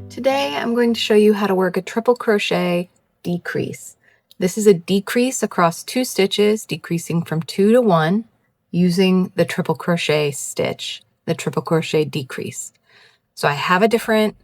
Today I'm going to show you how to work a triple crochet decrease. This is a decrease across 2 stitches, decreasing from 2 to 1 using the triple crochet stitch, the triple crochet decrease. So I have a different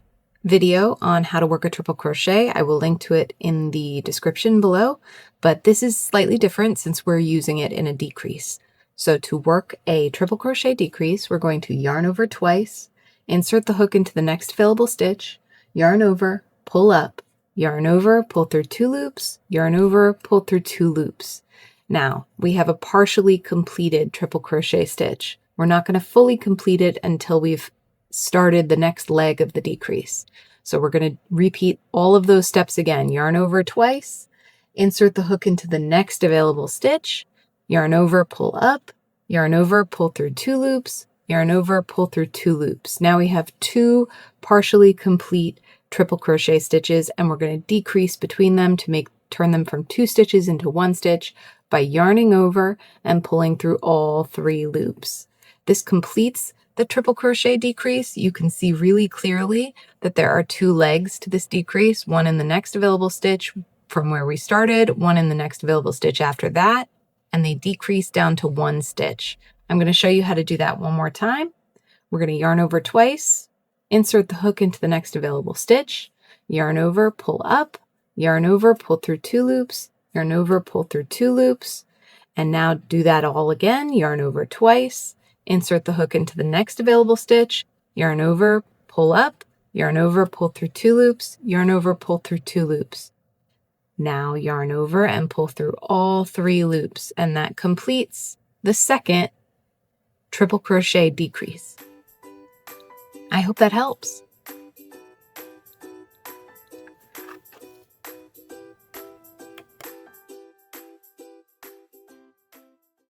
video on how to work a triple crochet. I will link to it in the description below, but this is slightly different since we're using it in a decrease. So to work a triple crochet decrease, we're going to yarn over twice, insert the hook into the next available stitch, yarn over, pull up, yarn over, pull through 2 loops, yarn over, pull through 2 loops. Now we have a partially completed triple crochet stitch. We're not going to fully complete it until we've started the next leg of the decrease. So we're going to repeat all of those steps again. Yarn over twice, insert the hook into the next available stitch, yarn over, pull up, yarn over, pull through 2 loops, yarn over, pull through 2 loops. Now we have 2 partially complete triple crochet stitches, and we're going to decrease between them to turn them from 2 stitches into 1 stitch by yarning over and pulling through all 3 loops. This completes the triple crochet decrease. You can see really clearly that there are 2 legs to this decrease, one in the next available stitch from where we started, one in the next available stitch after that, and they decrease down to 1 stitch. I'm going to show you how to do that one more time. We're going to yarn over twice, insert the hook into the next available stitch, yarn over, pull up, yarn over, pull through 2 loops, yarn over, pull through 2 loops, and now do that all again. Yarn over twice, insert the hook into the next available stitch, yarn over, pull up, yarn over, pull through 2 loops, yarn over, pull through 2 loops. Now yarn over and pull through all 3 loops, and that completes the second triple crochet decrease. I hope that helps.